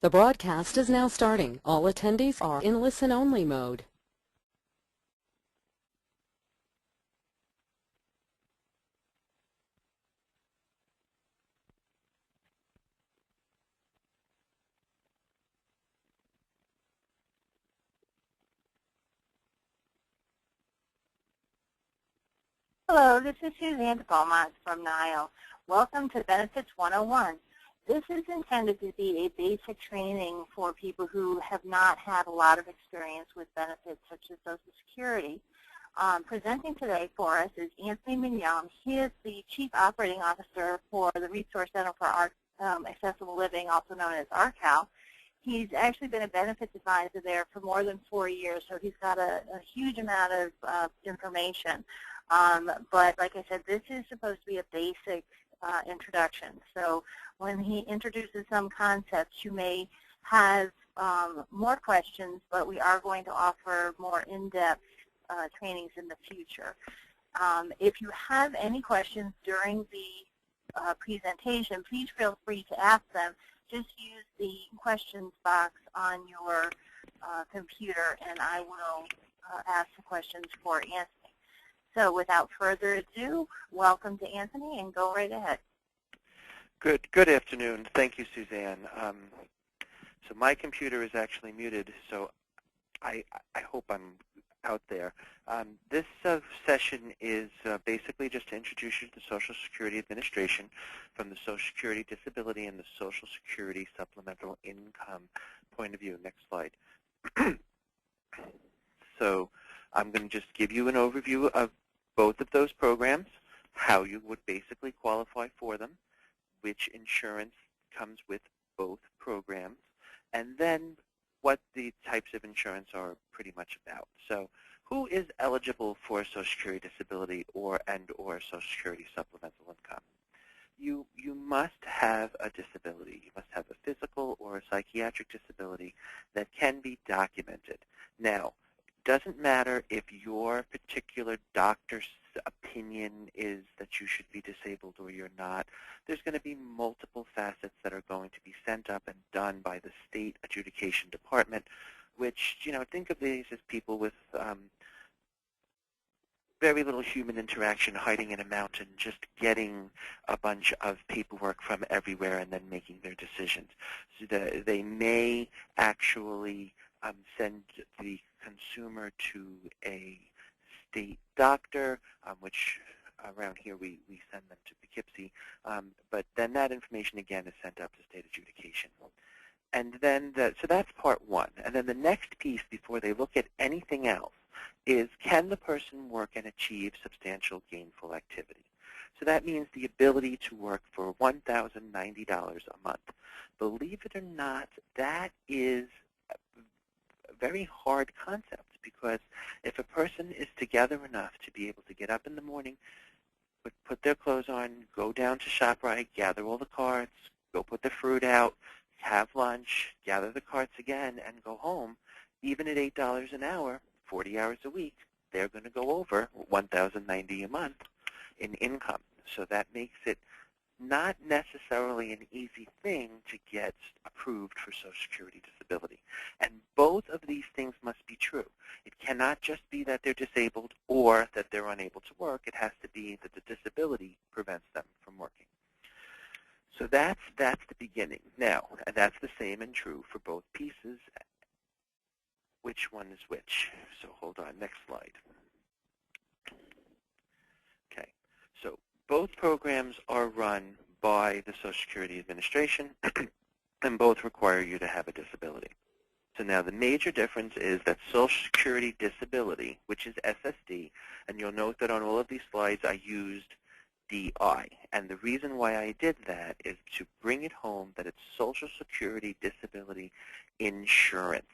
The broadcast is now starting. All attendees are in listen-only mode. Hello, this is Suzanne Beaumont from NYAIL. Welcome to Benefits 101. This is intended to be a basic training for people who have not had a lot of experience with benefits such as Social Security. Presenting today for us is Anthony Mignone. He is the Chief Operating Officer for the Resource Center for Accessible Living, also known as RCAL. He's actually been a benefits advisor there for more than 4 years, so he's got a huge amount of information. But like I said, this is supposed to be a basic introduction. So when he introduces some concepts, you may have more questions, but we are going to offer more in-depth trainings in the future. If you have any questions during the presentation, please feel free to ask them. Just use the questions box on your computer, and I will ask the questions for Anthony. So without further ado, welcome to Anthony, and go right ahead. Good afternoon. Thank you, Suzanne. So my computer is actually muted, so I hope I'm out there. This session is basically just to introduce you to the Social Security Administration from the Social Security Disability and the Social Security Supplemental Income point of view. Next slide. So I'm going to just give you an overview of both of those programs, how you would basically qualify for them, which insurance comes with both programs, and then what the types of insurance are pretty much about. So who is eligible for Social Security Disability or Social Security Supplemental Income? You must have a disability. You must have a physical or a psychiatric disability that can be documented. Now, doesn't matter if your particular doctor's opinion is that you should be disabled or you're not. There's going to be multiple facets that are going to be sent up and done by the state adjudication department, which, think of these as people with very little human interaction hiding in a mountain, just getting a bunch of paperwork from everywhere and then making their decisions. So they may actually send the consumer to a state doctor, which around here we send them to Poughkeepsie, but then that information again is sent up to state adjudication. And then, so that's part one. And then the next piece before they look at anything else is, can the person work and achieve substantial gainful activity? So that means the ability to work for $1,090 a month. Believe it or not, that is a very hard concept, because if a person is together enough to be able to get up in the morning, put their clothes on, go down to ShopRite, gather all the carts, go put the fruit out, have lunch, gather the carts again, and go home, even at $8 an hour, 40 hours a week, they're going to go over $1,090 a month in income. So that makes it not necessarily an easy thing to get approved for Social Security Disability. And both of these things must be true. It cannot just be that they're disabled or that they're unable to work. It has to be that the disability prevents them from working. So that's the beginning. Now, and that's the same and true for both pieces. Which one is which? So hold on, next slide. Okay, so both programs are run by the Social Security Administration, and both require you to have a disability. So now the major difference is that Social Security Disability, which is SSD, and you'll note that on all of these slides I used DI. And the reason why I did that is to bring it home that it's Social Security Disability Insurance.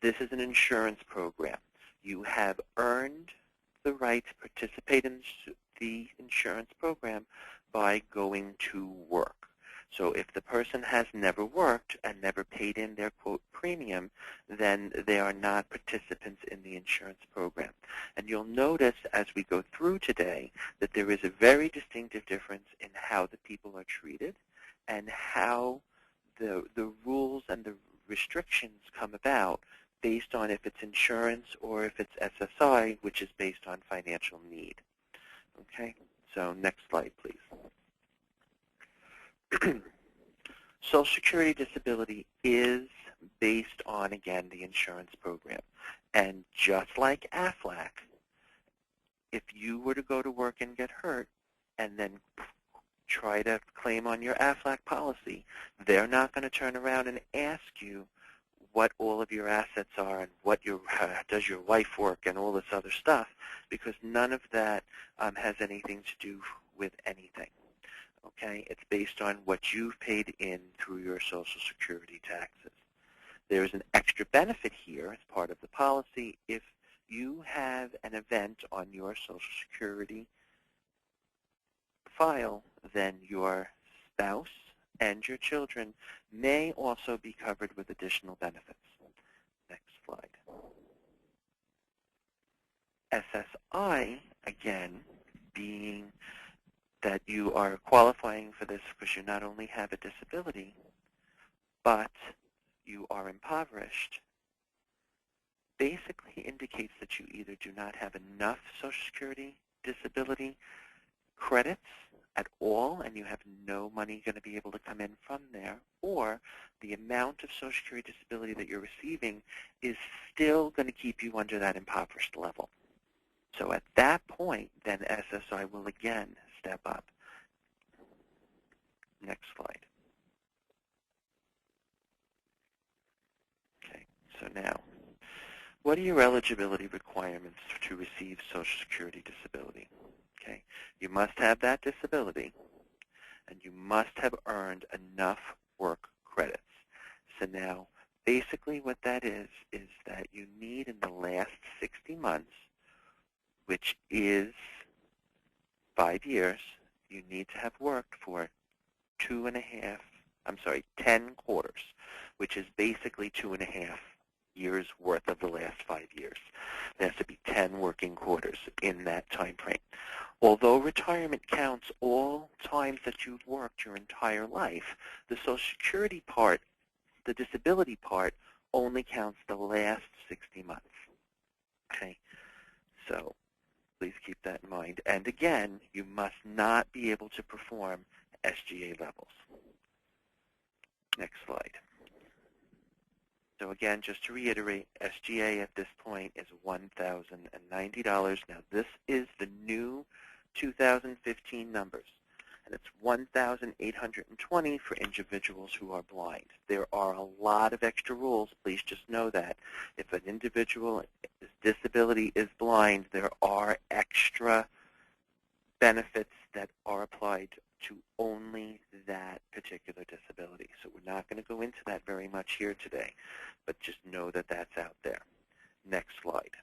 This is an insurance program. You have earned the right to participate in the insurance program by going to work. So if the person has never worked and never paid in their, quote, premium, then they are not participants in the insurance program. And you'll notice as we go through today that there is a very distinctive difference in how the people are treated and how the rules and the restrictions come about based on if it's insurance or if it's SSI, which is based on financial need. Okay, so next slide, please. Social Security disability is based on, again, the insurance program. And just like AFLAC, if you were to go to work and get hurt and then try to claim on your AFLAC policy, they're not going to turn around and ask you what all of your assets are and what does your wife work and all this other stuff, because none of that has anything to do with anything. Okay? It's based on what you've paid in through your Social Security taxes. There is an extra benefit here as part of the policy. If you have an event on your Social Security file, then your spouse and your children may also be covered with additional benefits. Next slide. SSI, again, being that you are qualifying for this because you not only have a disability, but you are impoverished, basically indicates that you either do not have enough Social Security disability credits at all, and you have no money going to be able to come in from there, or the amount of Social Security disability that you're receiving is still going to keep you under that impoverished level. So at that point, then SSI will again step up. Next slide. Okay, so now, what are your eligibility requirements to receive Social Security disability? Okay, you must have that disability, and you must have earned enough work credits. So now, basically what that is that you need in the last 60 months, which is 5 years, you need to have worked for 10 quarters, which is basically 2.5 years worth of the last 5 years. There has to be 10 working quarters in that time frame. Although retirement counts all times that you've worked your entire life, the Social Security part, the disability part, only counts the last 60 months. Okay, so please keep that in mind. And again, you must not be able to perform SGA levels. Next slide. So again, just to reiterate, SGA at this point is $1,090. Now this is the new 2015 numbers, and it's $1,820 for individuals who are blind. There are a lot of extra rules. Please just know that. If an individual's disability is blind, there are extra benefits that are applied to only that particular disability. So we're not going to go into that very much here today, but just know that that's out there. Next slide.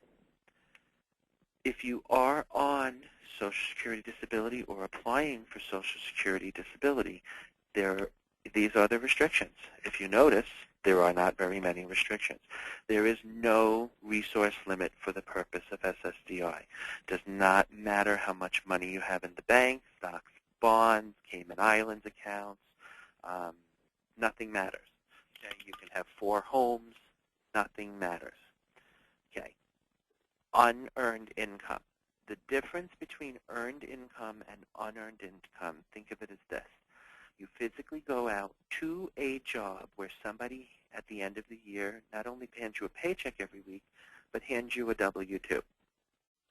If you are on Social Security disability or applying for Social Security disability, these are the restrictions. If you notice, there are not very many restrictions. There is no resource limit for the purpose of SSDI. Does not matter how much money you have in the bank, stocks, bonds, Cayman Islands accounts, nothing matters. Okay? You can have 4 homes, nothing matters. Okay. Unearned income. The difference between earned income and unearned income, think of it as this. You physically go out to a job where somebody at the end of the year not only hands you a paycheck every week, but hands you a W-2,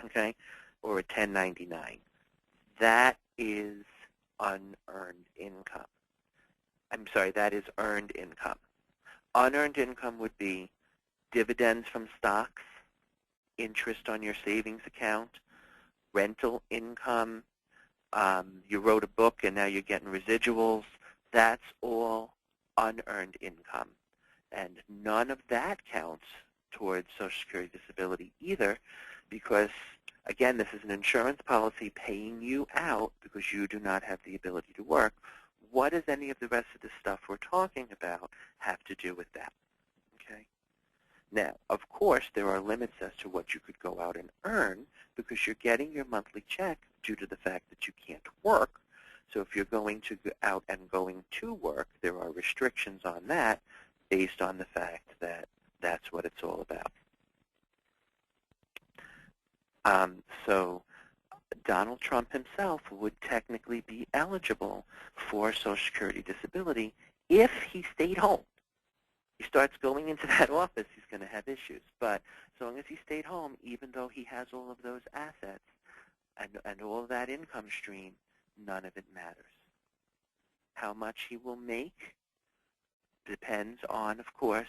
okay, or a 1099. That is unearned income. I'm sorry, that is earned income. Unearned income would be dividends from stocks, interest on your savings account, rental income, you wrote a book and now you're getting residuals. That's all unearned income. And none of that counts towards Social Security disability either, because, again, this is an insurance policy paying you out because you do not have the ability to work. What does any of the rest of the stuff we're talking about have to do with that? Okay. Now, of course, there are limits as to what you could go out and earn because you're getting your monthly check due to the fact that you can't work. So if you're going to go out and going to work, there are restrictions on that based on the fact that that's what it's all about. So Donald Trump himself would technically be eligible for Social Security disability if he stayed home. He starts going into that office, he's going to have issues. But as long as he stayed home, even though he has all of those assets and all of that income stream, none of it matters. How much he will make depends on, of course,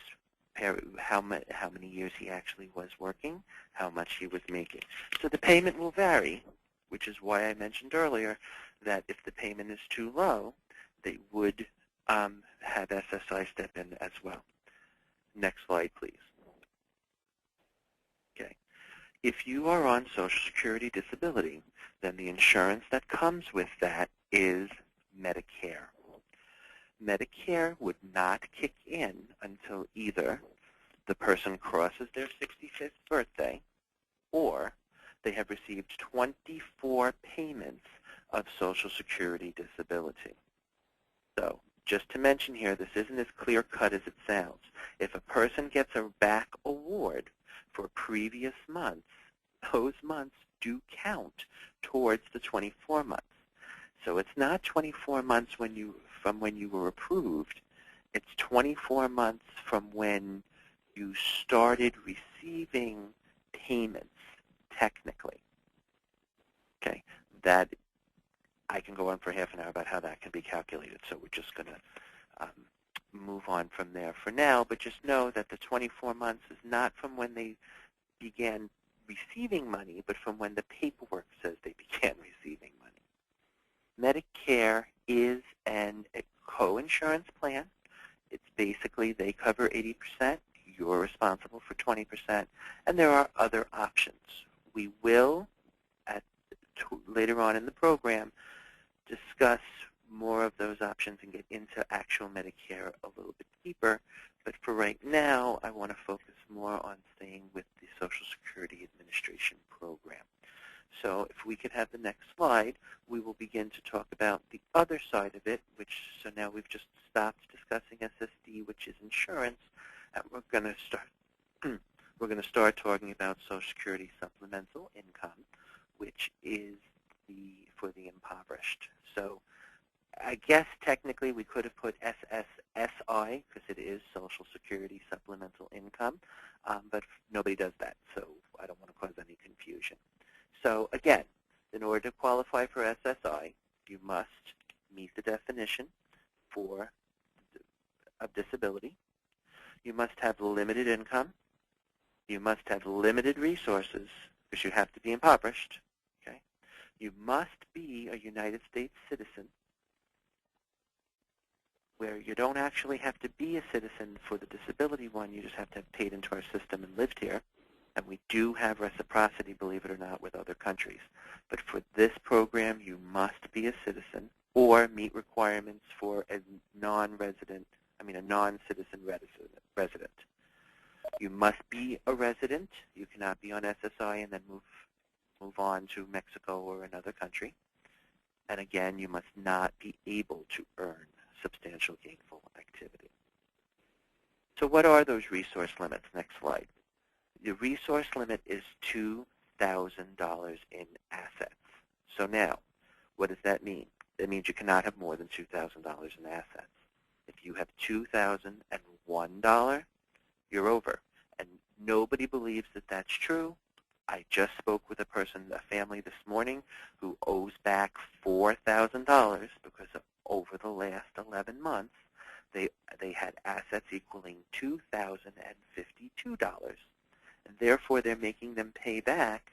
how many years he actually was working, how much he was making. So the payment will vary, which is why I mentioned earlier that if the payment is too low, they would have SSI step in as well. Next slide, please. Okay. If you are on Social Security disability, then the insurance that comes with that is Medicare. Medicare would not kick in until either the person crosses their 65th birthday or they have received 24 payments of Social Security disability. So just to mention here, this isn't as clear-cut as it sounds. If a person gets a back award for previous months, those months do count towards the 24 months. So it's not 24 months from when you were approved. It's 24 months from when you started receiving payments, technically. Okay, that I can go on for half an hour about how that can be calculated, so we're just going to move on from there for now, but just know that the 24 months is not from when they began receiving money, but from when the paperwork says they began receiving money. Medicare is a co-insurance plan. It's basically they cover 80%, you're responsible for 20%, and there are other options. We will, later on in the program, discuss more of those options and get into actual Medicare a little bit deeper. But for right now, I want to focus more on staying with the Social Security Administration program. So if we could have the next slide, we will begin to talk about the other side of it, so now we've just stopped discussing SSD, which is insurance, and we're going to start talking about Social Security Supplemental Income, which is for the impoverished. So I guess technically we could have put SSI because it is Social Security Supplemental Income, but nobody does that, so I don't want to cause any confusion. So again, in order to qualify for SSI, you must meet the definition of disability. You must have limited income. You must have limited resources because you have to be impoverished. Okay? You must be a United States citizen, where you don't actually have to be a citizen for the disability one. You just have to have paid into our system and lived here. And we do have reciprocity, believe it or not, with other countries. But for this program, you must be a citizen or meet requirements for a non-citizen resident. You must be a resident. You cannot be on SSI and then move on to Mexico or another country. And again, you must not be able to earn substantial gainful activity. So what are those resource limits? Next slide. The resource limit is $2,000 in assets. So now, what does that mean? That means you cannot have more than $2,000 in assets. If you have $2,001, you're over. And nobody believes that that's true. I just spoke with a family this morning who owes back $4,000 because over the last 11 months, they had assets equaling $2,052. And therefore, they're making them pay back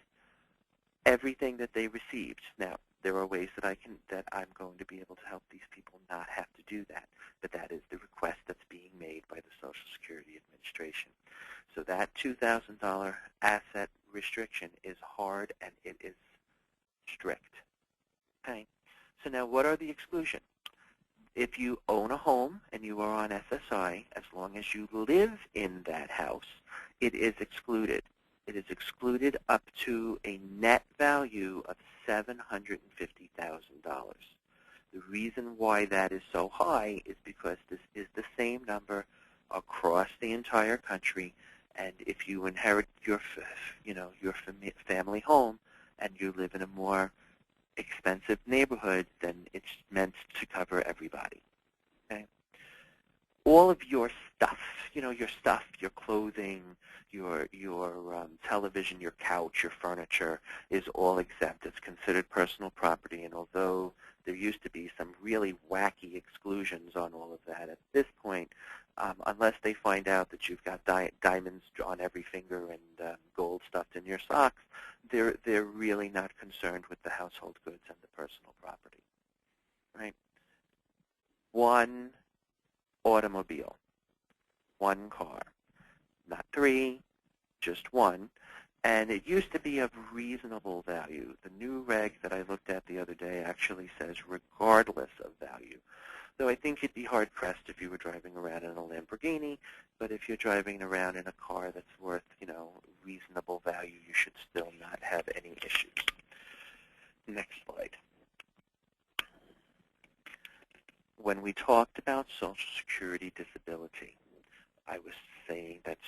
everything that they received. Now, there are ways that I'm going to be able to help these people not have to do that, but that is the request that's being made by the Social Security Administration. So that $2,000 asset restriction is hard and it is strict. Okay. So now, what are the exclusions? If you own a home and you are on SSI, as long as you live in that house, it is excluded. It is excluded up to a net value of $750,000. The reason why that is so high is because this is the same number across the entire country, and if you inherit your family home and you live in a more expensive neighborhood, then it's meant to cover everybody. Okay? All of your stuff, your clothing, your television, your couch, your furniture is all exempt. It's considered personal property, and although there used to be some really wacky exclusions on all of that, at this point, unless they find out that you've got diamonds on every finger and gold stuffed in your socks, they're really not concerned with the household goods and the personal property, right? One automobile, one car, not three, just one. And it used to be of reasonable value. The new reg that I looked at the other day actually says regardless of value. Though I think you'd be hard-pressed if you were driving around in a Lamborghini, but if you're driving around in a car that's worth, reasonable value, you should still not have any issues. Next slide. When we talked about Social Security disability, I was saying that's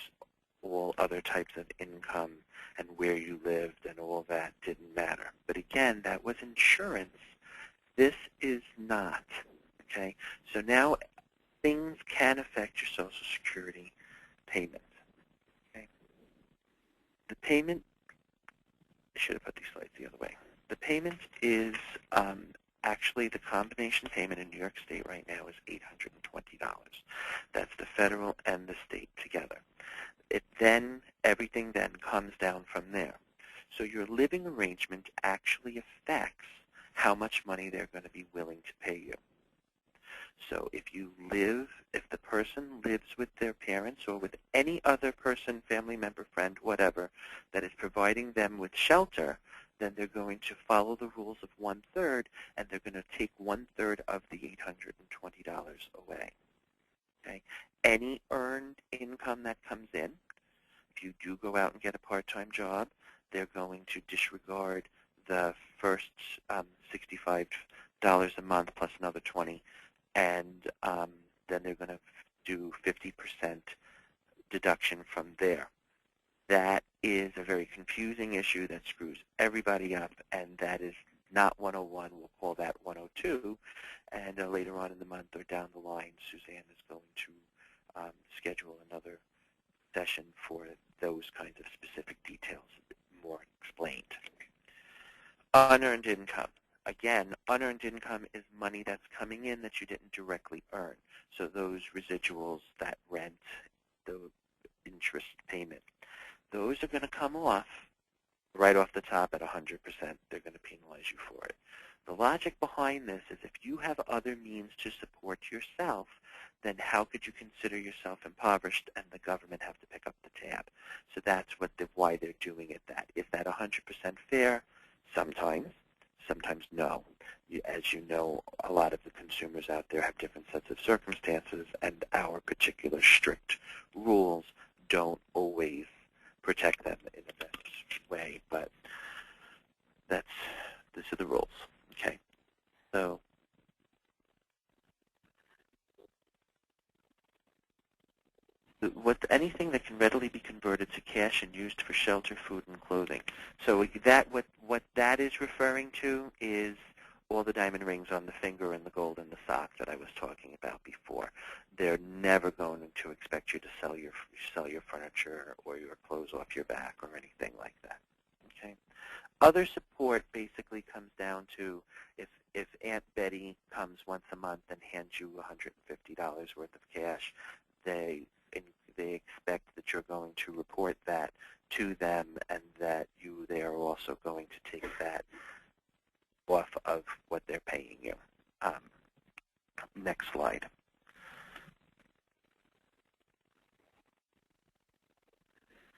all other types of income and where you lived and all that didn't matter. But again, that was insurance. This is not. Okay? So now things can affect your Social Security payment. Okay? The payment, I should have put these slides the other way. The payment is actually the combination payment in New York State right now is $820. That's the federal and the state together. Everything then comes down from there. So your living arrangement actually affects how much money they're going to be willing to pay you. So if the person lives with their parents or with any other person, family member, friend, whatever, that is providing them with shelter, then they're going to follow the rules of 1/3, and they're going to take 1/3 of the $820 away. Okay? Any earned income that comes in, if you do go out and get a part-time job, they're going to disregard the first $65 a month plus another $20, and then they're going to do 50% deduction from there. That is a very confusing issue that screws everybody up, and that is not 101. We'll call that 102, and later on in the month or down the line, Suzanne is going to schedule another session for those kinds of specific details, more explained. Unearned income. Again, unearned income is money that's coming in that you didn't directly earn. So those residuals, that rent, the interest payment, those are going to come off right off the top at 100%. They're going to penalize you for it. The logic behind this is if you have other means to support yourself, then how could you consider yourself impoverished and the government have to pick up the tab? So that's why they're doing it that. Is that 100% fair? Sometimes. Sometimes no. As you know, a lot of the consumers out there have different sets of circumstances, and our particular strict rules don't always protect them in the best way, but these are the rules. Okay, so anything that can readily be converted to cash and used for shelter, food, and clothing. So what that is referring to is all the diamond rings on the finger and the gold in the sock that I was talking about before. They're never going to expect you to sell your furniture or your clothes off your back or anything like that. Okay. Other support basically comes down to if Aunt Betty comes once a month and hands you $150 worth of cash, they expect that you're going to report that to them and that they are also going to take that off of what they're paying you. Next slide.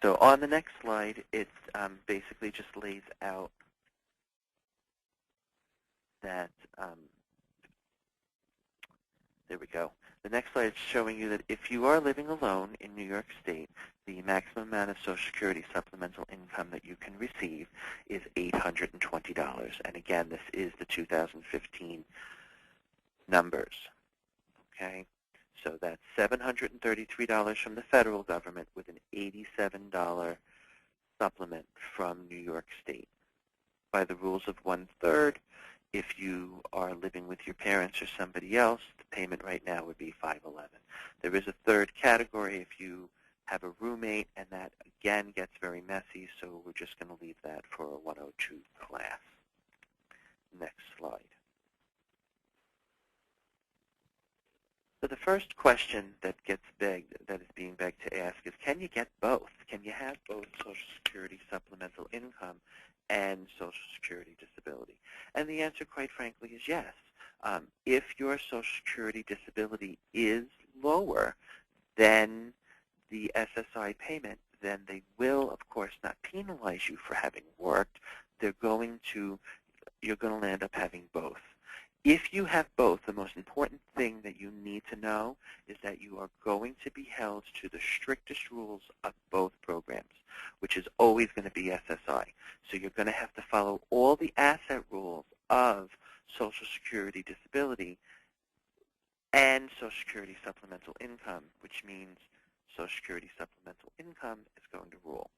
So on the next slide, it basically just lays out that, there we go. The next slide is showing you that if you are living alone in New York State, the maximum amount of Social Security supplemental income that you can receive is $820. And again, this is the 2015 numbers. Okay, so that's $733 from the federal government with an $87 supplement from New York State. By the rules of 1/3, if you are living with your parents or somebody else, the payment right now would be $511. There is a third category if you have a roommate, and that again gets very messy, so we're just going to leave that for a 102 class. Next slide. So the first question that is being begged to ask is, can you get both? Can you have both Social Security Supplemental Income and Social Security Disability? And the answer, quite frankly, is yes. If your Social Security Disability is lower than the SSI payment, then they will, of course, not penalize you for having worked. You're going to end up having both. If you have both, the most important thing that you need to know is that you are going to be held to the strictest rules of both programs, which is always going to be SSI. So you're going to have to follow all the asset rules of Social Security Disability and Social Security Supplemental Income, which means Social Security Supplemental Income is going to rule.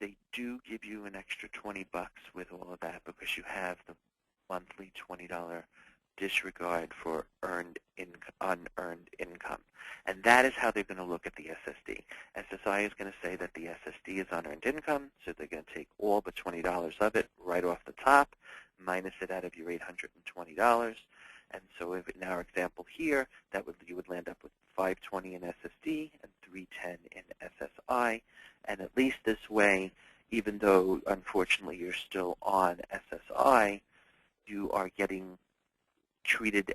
They do give you an extra $20 with all of that because you have the monthly $20 disregard for unearned income. And that is how they're going to look at the SSD. SSI is going to say that the SSD is unearned income, so they're going to take all but $20 of it right off the top, minus it out of your $820. And so if in our example here, you would land up with $520 in SSD and $310 in SSI. And at least this way, even though unfortunately you're still on SSI, you are getting treated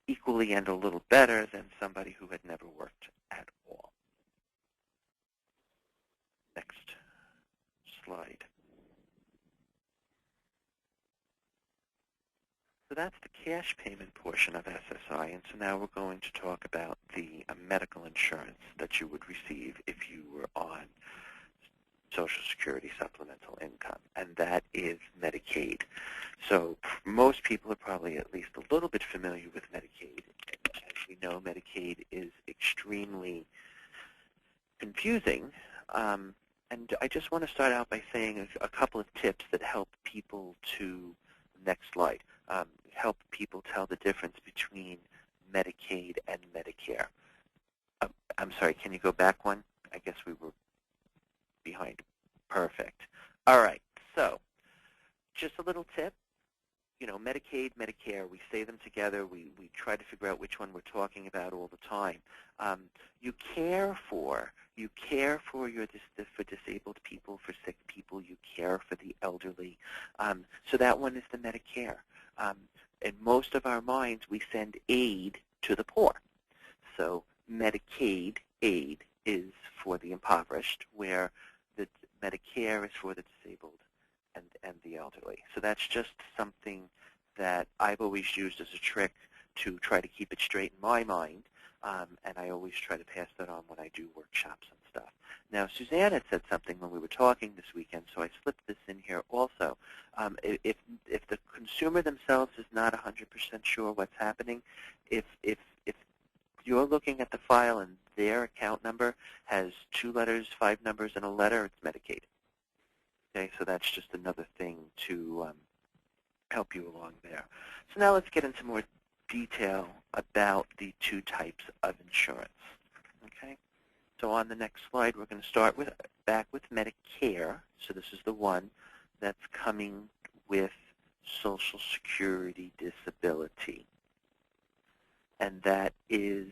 equally and a little better than somebody who had never worked at all. Next slide. So that's the cash payment portion of SSI, and so now we're going to talk about the medical insurance that you would receive if you were on Social Security Supplemental Income, and that is Medicaid. So most people are probably at least a little bit familiar with Medicaid. As we know, Medicaid is extremely confusing, and I just want to start out by saying a couple of tips that help people to, next slide, help people tell the difference between Medicaid and Medicare. I'm sorry, can you go back one? I guess we were behind. Perfect. All right, so just a little tip. You know, Medicaid, Medicare, we say them together. We try to figure out which one we're talking about all the time. You care for for disabled people, for sick people. You care for the elderly. So that one is the Medicare. In most of our minds, we send aid to the poor. So Medicaid aid is for the impoverished, where the Medicare is for the disabled and the elderly. So that's just something that I've always used as a trick to try to keep it straight in my mind, and I always try to pass that on when I do workshops and stuff. Now, Suzanne had said something when we were talking this weekend, so I slipped this in here also. If the consumer themselves is not 100% sure what's happening, if you're looking at the file and their account number has 2 letters, 5 numbers, and a letter, it's Medicaid. Okay, so that's just another thing to help you along there. So now let's get into more detail about the 2 types of insurance. Okay, so on the next slide, we're going to start back with Medicare. So this is the one that's coming with Social Security Disability, and that is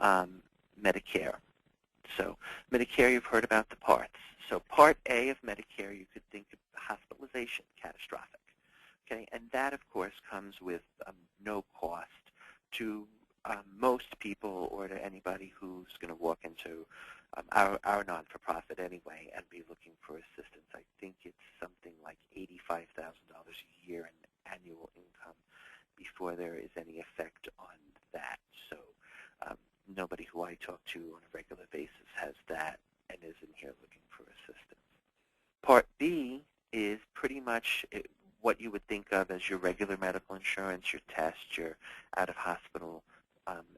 Medicare. So Medicare, you've heard about the parts. So Part A of Medicare, you could think of hospitalization, catastrophic. Okay, and that, of course, comes with no cost to most people or to anybody who's going to walk into our non-for-profit anyway and be looking for assistance. I think it's something like $85,000 a year in annual income before there is any effect on that. So nobody who I talk to on a regular basis has that and isn't here looking for assistance. Part B is pretty much what you would think of as your regular medical insurance, your tests, your out-of-hospital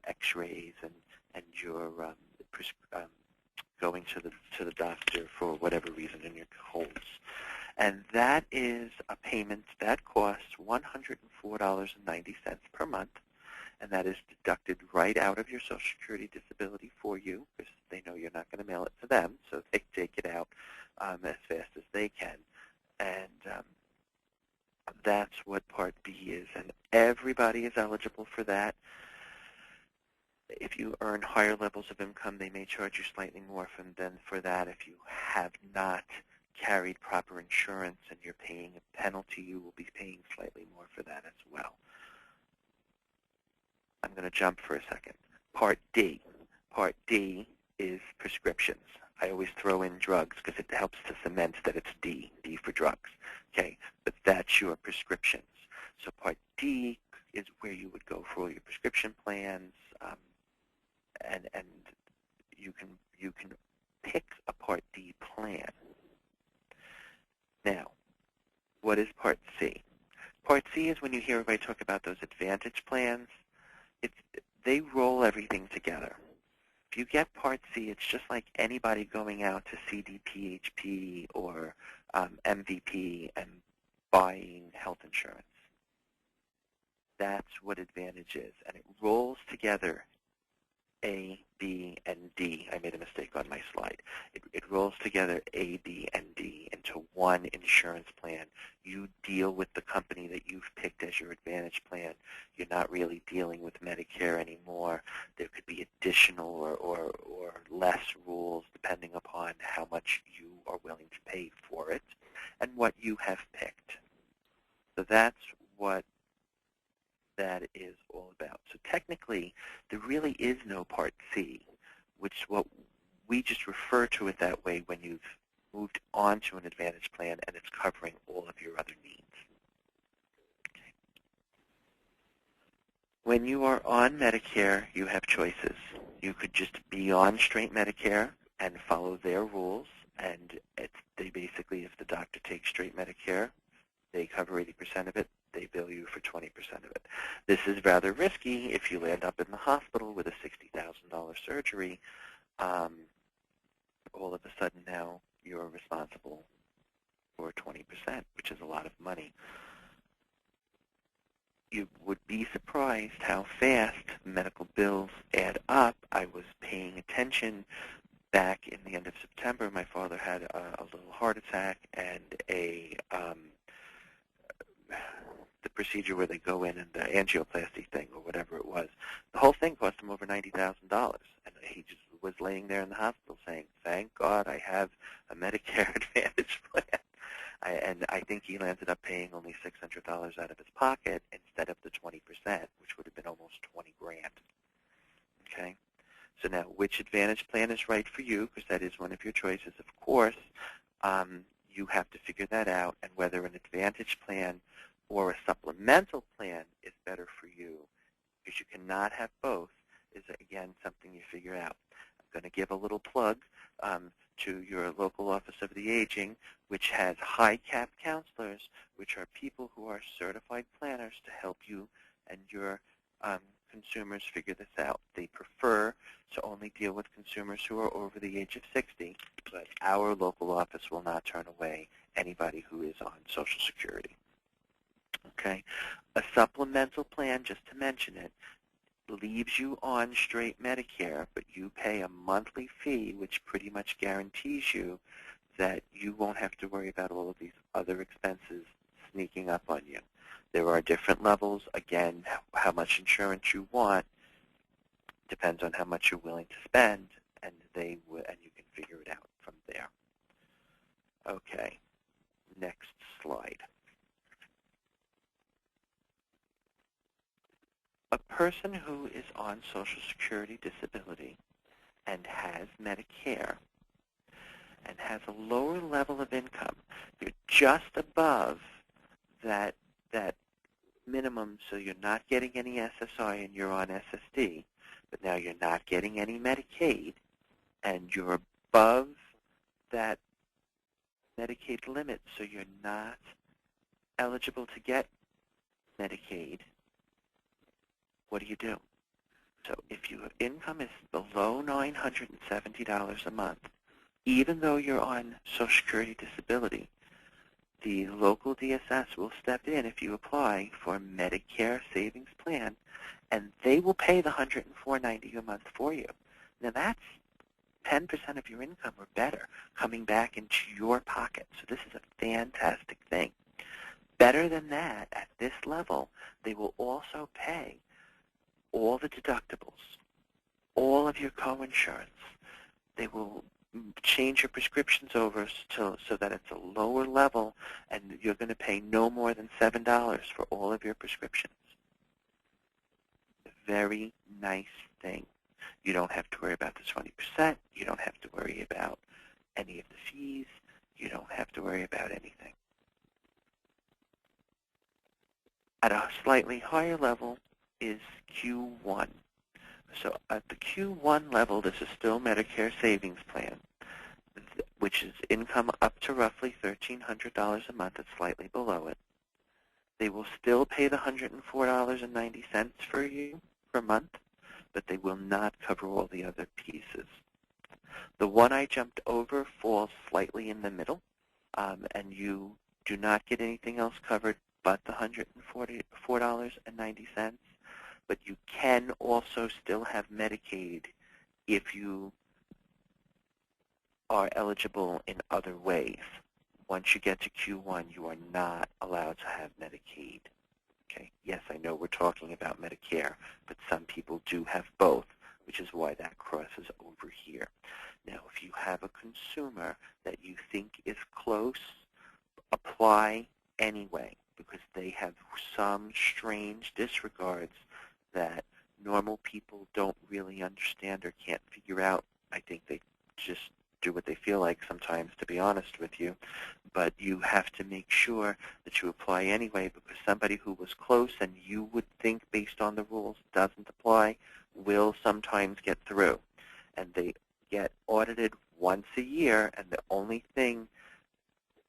X-rays, and your going to the doctor for whatever reason in your colds. And that is a payment that costs $104.90 per month, and that is deducted right out of your Social Security disability for you, because they know you're not going to mail it to them, so they take it out as fast as they can. And that's what Part B is, and everybody is eligible for that. If you earn higher levels of income, they may charge you slightly more than for that. If you have not carried proper insurance and you're paying a penalty, you will be paying slightly more for that as well. I'm going to jump for a second. Part D. Part D is prescriptions. I always throw in drugs because it helps to cement that it's D for drugs. Okay, but that's your prescriptions. So Part D is where you would go for all your prescription plans, and you can pick a Part D plan. Now, what is Part C? Part C is when you hear everybody talk about those Advantage plans. They roll everything together. If you get Part C, it's just like anybody going out to CDPHP or MVP and buying health insurance. That's what Advantage is, and it rolls together A, B, and D. I made a mistake on my slide. It rolls together A, B, and D into one insurance plan. You deal with the company that you've picked as your Advantage plan. You're not really dealing with Medicare anymore. There could be additional or less rules depending upon how much you are willing to pay for it and what you have picked. So that's what that is all about. So technically, there really is no Part C, which what we just refer to it that way when you've moved on to an Advantage plan and it's covering all of your other needs. Okay. When you are on Medicare, you have choices. You could just be on straight Medicare and follow their rules, and they basically, if the doctor takes straight Medicare, they cover 80% of it. They bill you for 20% of it. This is rather risky if you land up in the hospital with a $60,000 surgery. All of a sudden now you're responsible for 20%, which is a lot of money. You would be surprised how fast medical bills add up. I was paying attention back in the end of September. My father had a little heart attack and the procedure where they go in and the angioplasty thing or whatever it was. The whole thing cost him over $90,000. And he just was laying there in the hospital saying, thank God I have a Medicare Advantage plan. And I think he landed up paying only $600 out of his pocket instead of the 20%, which would have been almost $20,000. Okay? So now, which Advantage plan is right for you? Because that is one of your choices, of course. You have to figure that out, and whether an Advantage plan or a supplemental plan is better for you, because you cannot have both, is, again, something you figure out. I'm going to give a little plug to your local Office of the Aging, which has high-cap counselors, which are people who are certified planners to help you and your consumers figure this out. They prefer to only deal with consumers who are over the age of 60, but our local office will not turn away anybody who is on Social Security. Okay, a supplemental plan, just to mention it, leaves you on straight Medicare, but you pay a monthly fee, which pretty much guarantees you that you won't have to worry about all of these other expenses sneaking up on you. There are different levels. Again, how much insurance you want depends on how much you're willing to spend, and you can figure it out from there. Okay, next slide. A person who is on Social Security disability and has Medicare and has a lower level of income, you're just above that minimum, so you're not getting any SSI and you're on SSD, but now you're not getting any Medicaid, and you're above that Medicaid limit, so you're not eligible to get Medicaid, what do? So if your income is below $970 a month, even though you're on Social Security disability, the local DSS will step in if you apply for a Medicare Savings Plan, and they will pay the $104.90 a month for you. Now that's 10% of your income or better coming back into your pocket. So this is a fantastic thing. Better than that, at this level, they will also pay all the deductibles, all of your coinsurance. They will change your prescriptions over so that it's a lower level, and you're going to pay no more than $7 for all of your prescriptions. A very nice thing. You don't have to worry about the 20%. You don't have to worry about any of the fees. You don't have to worry about anything. At a slightly higher level is Q1. So at the Q1 level, this is still Medicare Savings Plan, which is income up to roughly $1,300 a month. It's slightly below it. They will still pay the $104.90 for you per month, but they will not cover all the other pieces. The one I jumped over falls slightly in the middle, and you do not get anything else covered but the $144.90, but you can also still have Medicaid if you are eligible in other ways. Once you get to Q1, you are not allowed to have Medicaid. Okay. Yes, I know we're talking about Medicare, but some people do have both, which is why that crosses over here. Now, if you have a consumer that you think is close, apply anyway, because they have some strange disregards that normal people don't really understand or can't figure out. I think they just do what they feel like sometimes, to be honest with you. But you have to make sure that you apply anyway, because somebody who was close and you would think based on the rules doesn't apply will sometimes get through. And they get audited once a year, and the only thing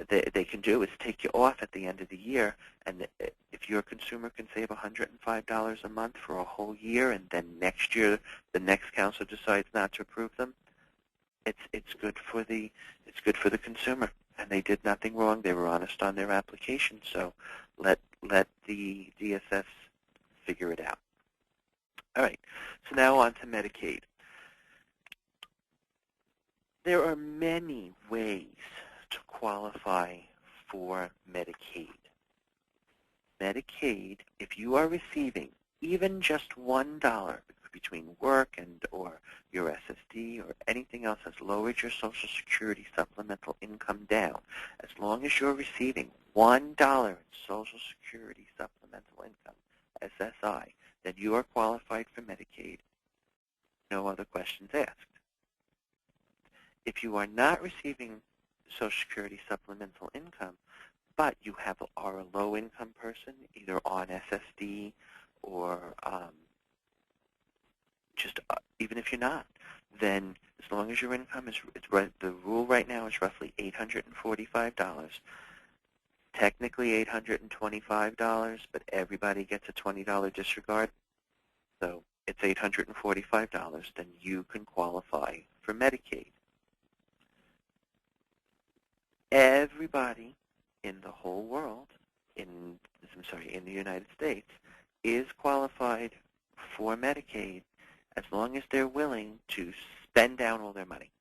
they can do is take you off at the end of the year. And if your consumer can save $105 a month for a whole year, and then next year the next council decides not to approve them, it's good for the consumer. And they did nothing wrong. They were honest on their application. So let the DSS figure it out. All right. So now on to Medicaid. There are many ways to qualify for Medicaid. Medicaid, if you are receiving even just $1 between work and or your SSD or anything else has lowered your Social Security supplemental income down, as long as you're receiving $1 in Social Security supplemental income, SSI, then you are qualified for Medicaid. No other questions asked. If you are not receiving Social Security supplemental income, but you are a low-income person, either on SSD or even if you're not, then as long as your income is, the rule right now is roughly $845. Technically $825, but everybody gets a $20 disregard, so it's $845. Then you can qualify for Medicaid. Everybody in the whole world, in the United States, is qualified for Medicaid as long as they're willing to spend down all their money.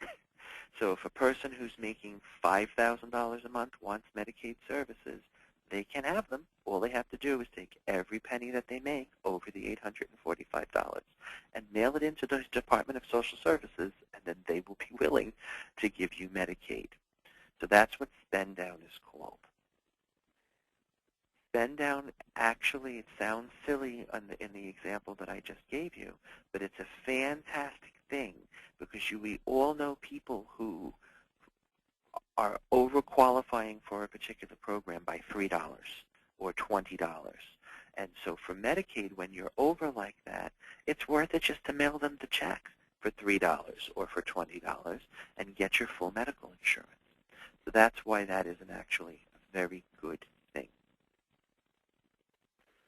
So if a person who's making $5,000 a month wants Medicaid services, they can have them. All they have to do is take every penny that they make over the $845 and mail it into the Department of Social Services, and then they will be willing to give you Medicaid. So that's what spend down is called. Spend down, actually, it sounds silly in the example that I just gave you, but it's a fantastic thing because we all know people who are overqualifying for a particular program by $3 or $20. And so for Medicaid, when you're over like that, it's worth it just to mail them the check for $3 or for $20 and get your full medical insurance. So that's why that is actually a very good thing.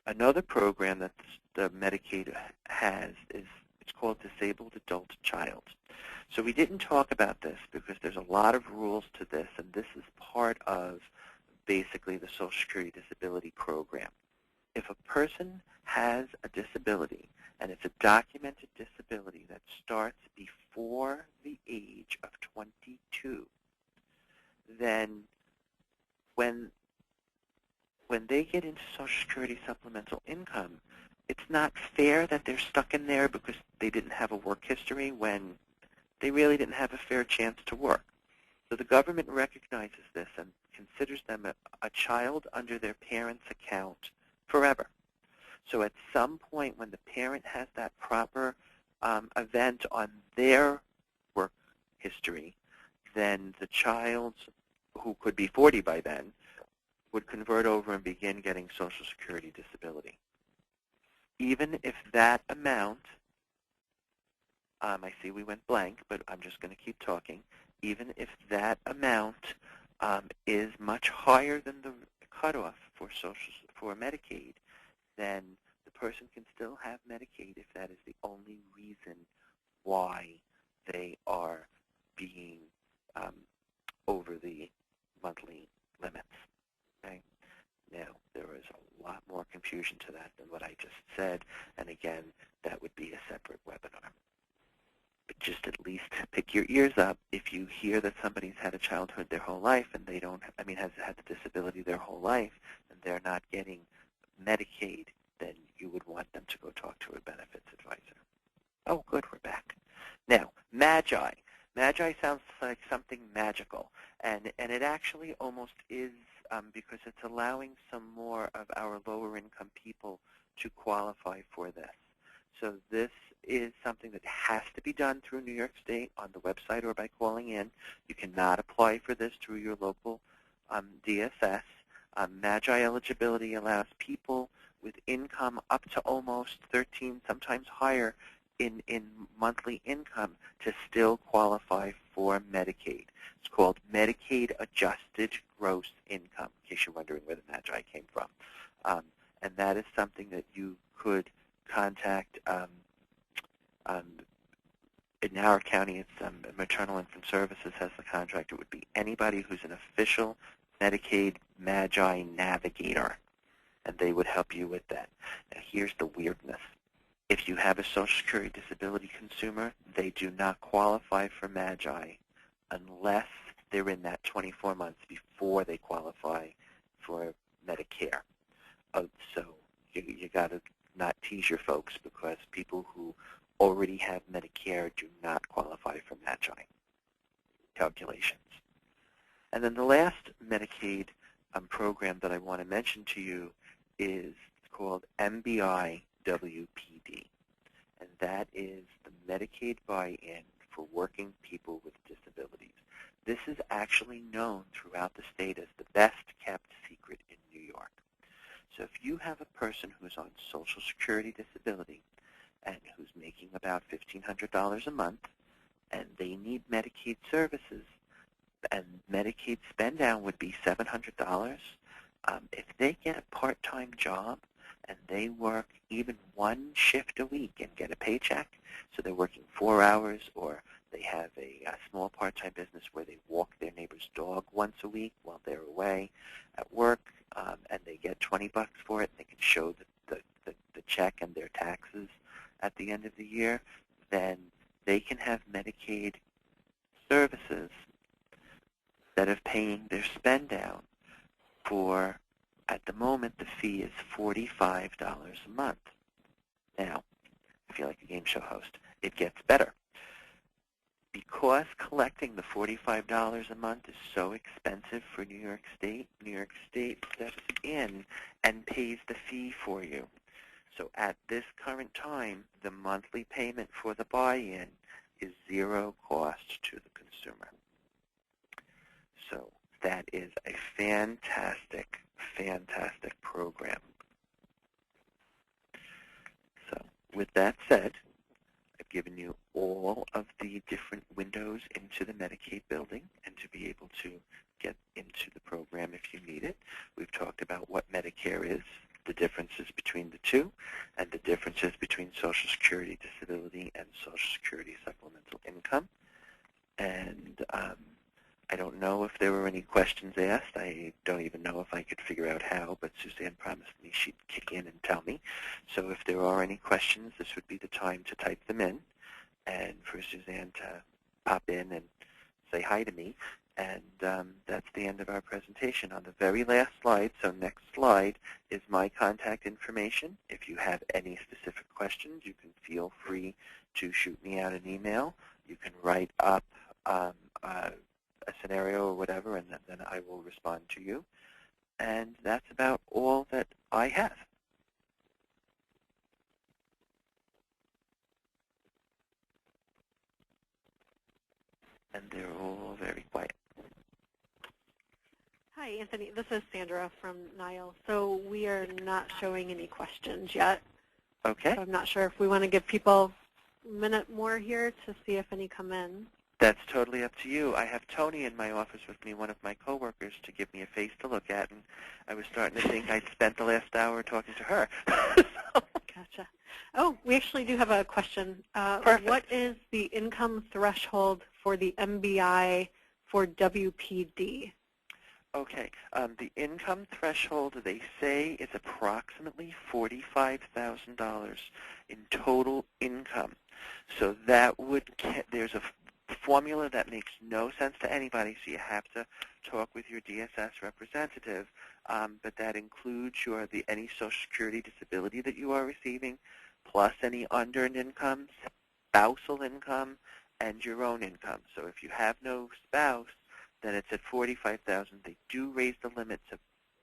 Another program that the Medicaid has is it's called Disabled Adult Child. So we didn't talk about this because there's a lot of rules to this, and this is part of basically the Social Security Disability Program. If a person has a disability, and it's a documented disability that starts before the age of 22, then when they get into Social Security Supplemental Income, it's not fair that they're stuck in there because they didn't have a work history when they really didn't have a fair chance to work. So the government recognizes this and considers them a child under their parent's account forever. So at some point when the parent has that proper event on their work history, then the child, who could be 40 by then, would convert over and begin getting Social Security disability. Even if that amount, I see we went blank, but I'm just going to keep talking, even if that amount is much higher than the cutoff for Medicaid, then the person can still have Medicaid if that is the only reason why they are being over the monthly limits. Okay? Now, there is a lot more confusion to that than what I just said, and again, that would be a separate webinar. But just at least pick your ears up if you hear that somebody's had a childhood their whole life and they don't, has had the disability their whole life and they're not getting Medicaid, then you would want them to go talk to a benefits advisor. Oh, good, we're back. Now, MAGI. MAGI sounds like something magical, and it actually almost is because it's allowing some more of our lower income people to qualify for this. So this is something that has to be done through New York State on the website or by calling in. You cannot apply for this through your local DSS. MAGI eligibility allows people with income up to almost 13, sometimes higher, in monthly income to still qualify for Medicaid. It's called Medicaid Adjusted Gross Income, in case you're wondering where the MAGI came from. And that is something that you could contact. In our county, it's Maternal Infant Services has the contract. It would be anybody who's an official Medicaid MAGI navigator, and they would help you with that. Now, here's the weirdness. If you have a Social Security disability consumer, they do not qualify for MAGI unless they're in that 24 months before they qualify for Medicare. So you got to not tease your folks because people who already have Medicare do not qualify for MAGI calculations. And then the last Medicaid program that I want to mention to you is called MBI WPD, and that is the Medicaid buy-in for working people with disabilities. This is actually known throughout the state as the best-kept secret in New York. So if you have a person who's on Social Security disability and who's making about $1,500 a month, and they need Medicaid services, and Medicaid spend down would be $700, if they get a part-time job and they work even one shift a week and get a paycheck, so they're working 4 hours, or they have a small part-time business where they walk their neighbor's dog once a week while they're away at work, and they get $20 for it, and they can show the check and their taxes at the end of the year, then they can have Medicaid services instead of paying their spend down for, at the moment, the fee is $45 a month. Now, I feel like a game show host. It gets better. Because collecting the $45 a month is so expensive for New York State steps in and pays the fee for you. So at this current time, the monthly payment for the buy-in is zero cost to the consumer. So that is a fantastic, fantastic program. So with that said, I've given you all of the different windows into the Medicaid building and to be able to get into the program if you need it. We've talked about what Medicare is, the differences between the two, and the differences between Social Security Disability and Social Security Supplemental Income. And I don't know if there were any questions asked. I don't even know if I could figure out how, but Suzanne promised me she'd kick in and tell me. So if there are any questions, this would be the time to type them in, and for Suzanne to pop in and say hi to me. And that's the end of our presentation. On the very last slide, so next slide, is my contact information. If you have any specific questions, you can feel free to shoot me out an email. You can write up a scenario or whatever, and then I will respond to you. And that's about all that I have. And they're all very quiet. Hi, Anthony. This is Sandra from NYAIL. So we are not showing any questions yet. Okay. So I'm not sure if we want to give people a minute more here to see if any come in. That's totally up to you. I have Tony in my office with me, one of my coworkers, to give me a face to look at, and I was starting to think I'd spent the last hour talking to her. Gotcha. Oh, we actually do have a question. Perfect. What is the income threshold for the MBI for WPD? Okay. The income threshold, they say, is approximately $45,000 in total income. So that would, there's a formula that makes no sense to anybody, so you have to talk with your DSS representative, but that includes any Social Security disability that you are receiving, plus any unearned income, spousal income, and your own income. So if you have no spouse, then it's at $45,000. They do raise the limit to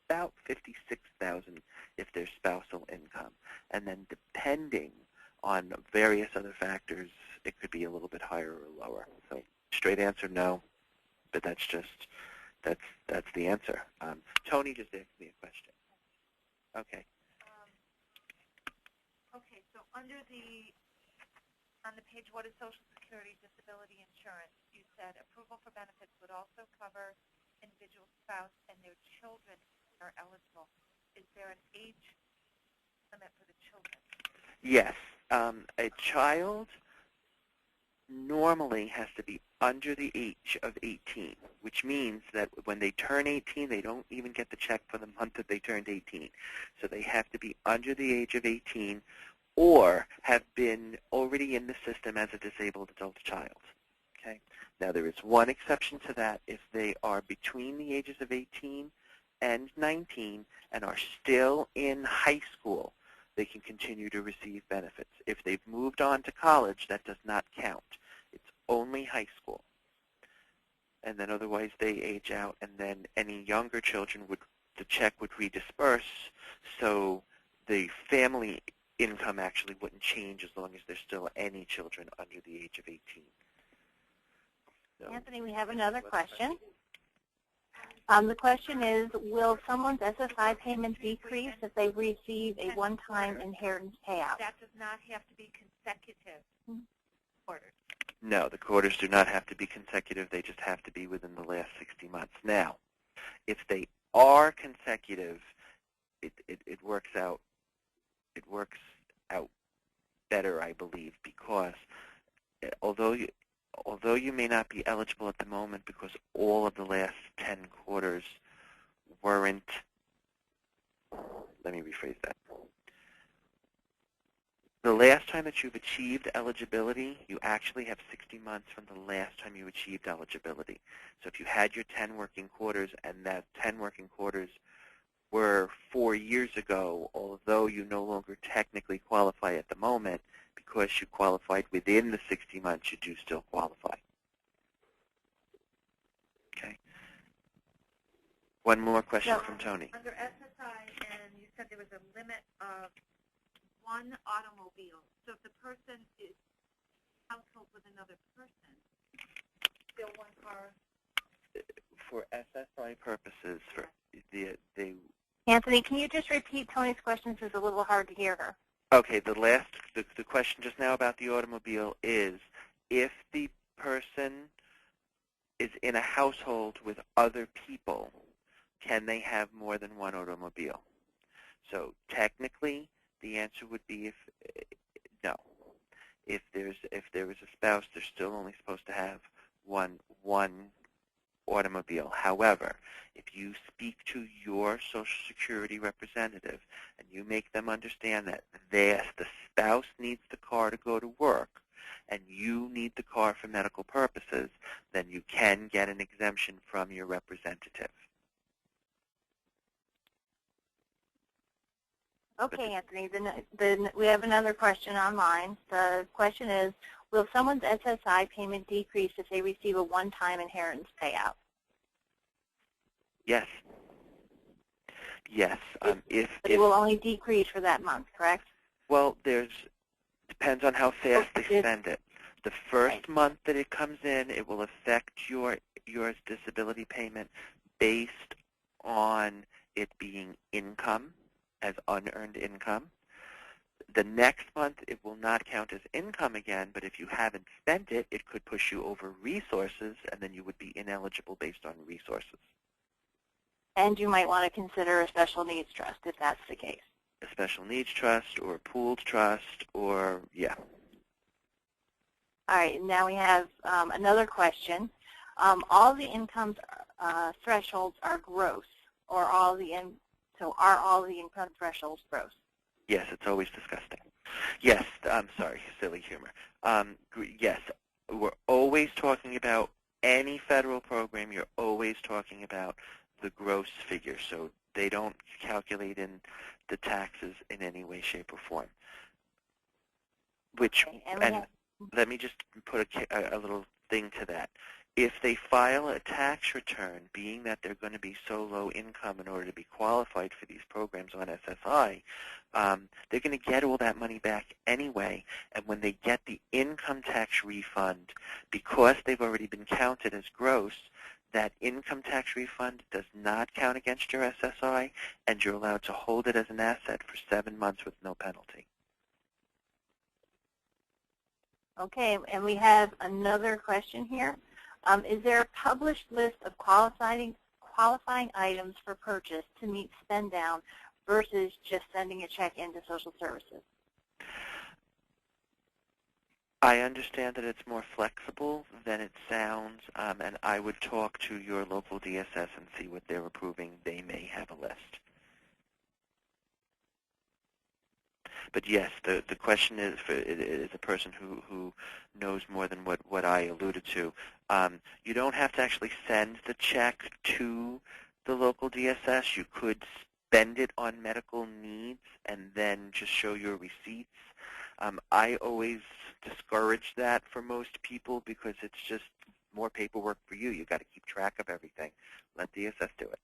about $56,000 if there's spousal income. And then depending on various other factors, it could be a little bit higher or lower. So straight answer, no. But that's the answer. Tony just asked me a question. Okay. Okay, so on the page, what is Social Security Disability Insurance? You said approval for benefits would also cover individual spouse and their children are eligible. Is there an age limit for the children? Yes. A child normally has to be under the age of 18, which means that when they turn 18, they don't even get the check for the month that they turned 18. So they have to be under the age of 18 or have been already in the system as a disabled adult child. Okay? Now, there is one exception to that. If they are between the ages of 18 and 19 and are still in high school, they can continue to receive benefits. If they've moved on to college, that does not count. It's only high school. And then otherwise they age out, and then any younger children, the check would redisperse, so the family income actually wouldn't change as long as there's still any children under the age of 18. So, Anthony, we have another question. The question is, will someone's SSI payment decrease if they receive a one-time inheritance payout? That does not have to be consecutive quarters. No, the quarters do not have to be consecutive. They just have to be within the last 60 months. Now, if they are consecutive, it works out. It works out better, I believe, because although you may not be eligible at the moment because all of the last 10 quarters weren't, let me rephrase that. The last time that you've achieved eligibility, you actually have 60 months from the last time you achieved eligibility. So if you had your 10 working quarters and that 10 working quarters were 4 years ago, although you no longer technically qualify at the moment, because you qualified within the 60 months, you do still qualify. Okay. One more question from Tony. Under SSI, and you said there was a limit of one automobile. So if the person is household with another person, still one car? For SSI purposes, for they Anthony, can you just repeat Tony's question? It's a little hard to hear her. Okay, the question just now about the automobile is, if the person is in a household with other people, can they have more than one automobile? So technically, the answer would be no. If there is a spouse, they're still only supposed to have one automobile. However, if you speak to your Social Security representative and you make them understand that the spouse needs the car to go to work and you need the car for medical purposes, then you can get an exemption from your representative. Okay, Anthony, then we have another question online. The question is, will someone's SSI payment decrease if they receive a one-time inheritance payout? Yes. Yes. It will only decrease for that month, correct? Well, depends on how fast they spend it. The first month that it comes in, it will affect your disability payment based on it being income, as unearned income. The next month, it will not count as income again, but if you haven't spent it, it could push you over resources, and then you would be ineligible based on resources. And you might want to consider a special needs trust if that's the case. A special needs trust or a pooled trust or, yeah. All right, now we have another question. All the incomes thresholds are gross, or are all the income thresholds gross? Yes, it's always disgusting. Yes, I'm sorry, silly humor. Yes, we're always talking about any federal program, you're always talking about the gross figure, so they don't calculate in the taxes in any way, shape, or form. Which, and let me just put a little thing to that. If they file a tax return, being that they're going to be so low income in order to be qualified for these programs on SSI, they're going to get all that money back anyway. And when they get the income tax refund, because they've already been counted as gross, that income tax refund does not count against your SSI, and you're allowed to hold it as an asset for 7 months with no penalty. Okay, and we have another question here. Is there a published list of qualifying items for purchase to meet spend down versus just sending a check into social services? I understand that it's more flexible than it sounds, and I would talk to your local DSS and see what they're approving. They may have a list. But yes, the question is a person who knows more than what I alluded to. You don't have to actually send the check to the local DSS. You could spend it on medical needs and then just show your receipts. I always discourage that for most people because it's just more paperwork for you. You've got to keep track of everything. Let DSS do it.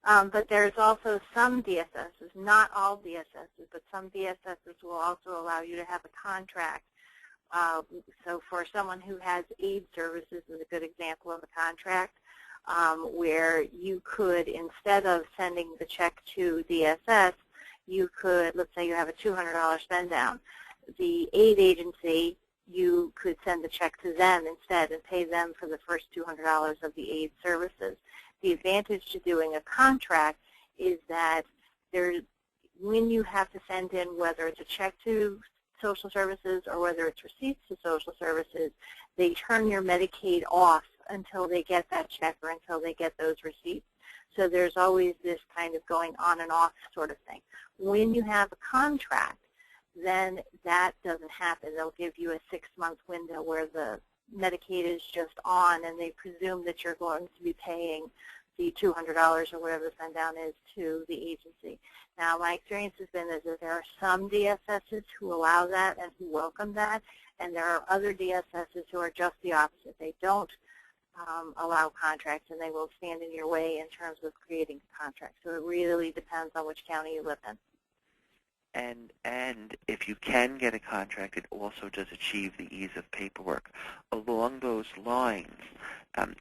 But there's also some DSSs, not all DSSs, but some DSSs will also allow you to have a contract. So for someone who has aid services is a good example of a contract where you could, instead of sending the check to DSS, you could, let's say you have a $200 spend down. The aid agency, you could send the check to them instead and pay them for the first $200 of the aid services. The advantage to doing a contract is that when you have to send in, whether it's a check to social services or whether it's receipts to social services, they turn your Medicaid off until they get that check or until they get those receipts. So there's always this kind of going on and off sort of thing. When you have a contract, then that doesn't happen. They'll give you a 6-month window where the Medicaid is just on, and they presume that you're going to be paying the $200 or whatever the send down is to the agency. Now, my experience has been that there are some DSSs who allow that and who welcome that, and there are other DSSs who are just the opposite. They don't allow contracts, and they will stand in your way in terms of creating contracts. So it really depends on which county you live in. And if you can get a contract, it also does achieve the ease of paperwork. Along those lines,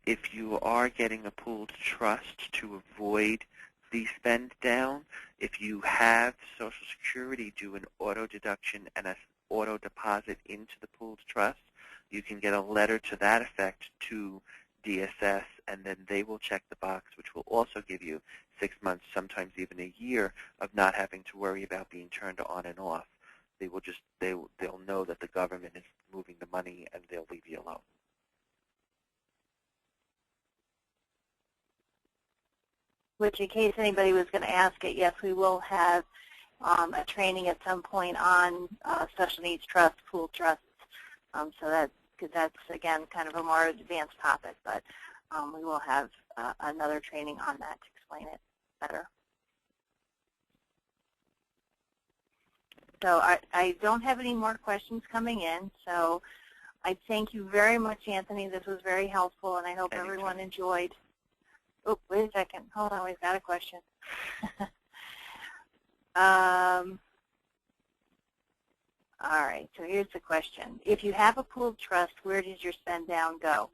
if you are getting a pooled trust to avoid the spend down, if you have Social Security do an auto deduction and an auto deposit into the pooled trust, you can get a letter to that effect to DSS, and then they will check the box, which will also give you 6 months, sometimes even a year, of not having to worry about being turned on and off. They will just they'll know that the government is moving the money, and they'll leave you alone. Which, in case anybody was going to ask it, yes, we will have a training at some point on special needs trusts, pool trusts. So that's again kind of a more advanced topic, but we will have another training on that to explain it better. So I don't have any more questions coming in, so I thank you very much, Anthony. This was very helpful, and I hope everyone enjoyed. Oh, wait a second. Hold on, we've got a question. All right, so here's the question. If you have a pooled trust, where does your spend down go?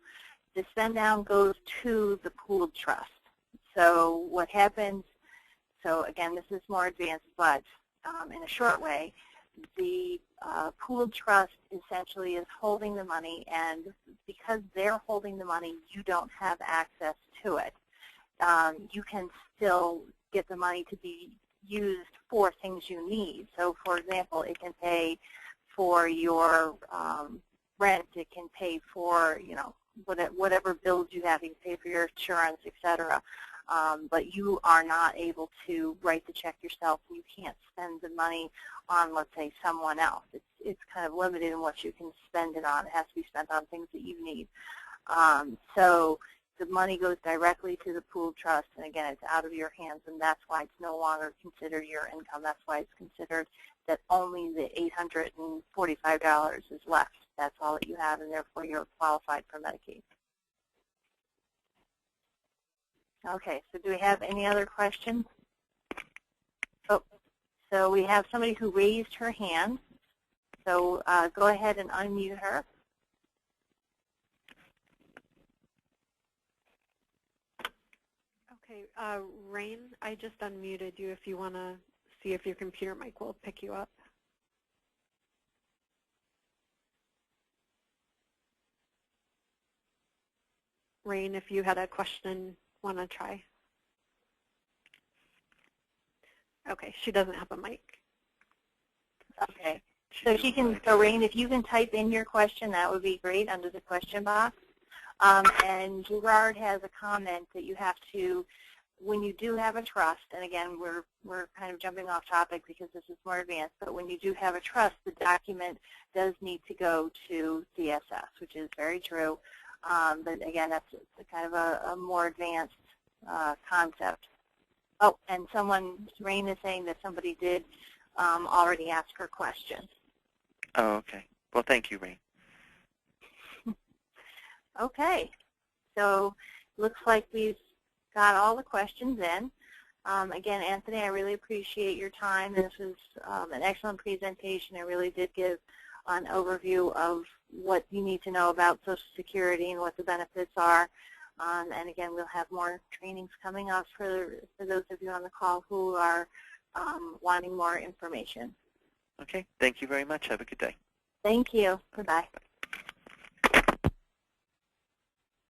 The spend down goes to the pooled trust. So what happens, so again, this is more advanced, but in a short way, the pooled trust essentially is holding the money, and because they're holding the money, you don't have access to it. You can still get the money to be used for things you need. So, for example, it can pay for your rent. It can pay for, you know, whatever bills you have. You can pay for your insurance, etc. But you are not able to write the check yourself. You can't spend the money on, let's say, someone else. It's kind of limited in what you can spend it on. It has to be spent on things that you need. So the money goes directly to the pooled trust, and again, it's out of your hands, and that's why it's no longer considered your income. That's why it's considered that only the $845 is left. That's all that you have, and therefore you're qualified for Medicaid. Okay, so do we have any other questions? Oh, so we have somebody who raised her hand. So go ahead and unmute her. Okay, Rain, I just unmuted you if you want to see if your computer mic will pick you up. Rain, if you had a question, want to try? Okay, she doesn't have a mic. Okay, so she can. So Rain, if you can type in your question, that would be great under the question box. And Gerard has a comment that you have to, when you do have a trust, and again, we're kind of jumping off topic because this is more advanced, but when you do have a trust, the document does need to go to DSS, which is very true. But again, that's kind of a more advanced concept. Oh, and Rain is saying that somebody did already ask her question. Oh, okay. Well, thank you, Rain. Okay, so looks like we've got all the questions in. Again, Anthony, I really appreciate your time. This was an excellent presentation. It really did give an overview of what you need to know about Social Security and what the benefits are. And again, we'll have more trainings coming up for those of you on the call who are wanting more information. Okay, thank you very much. Have a good day. Thank you. Goodbye. Bye.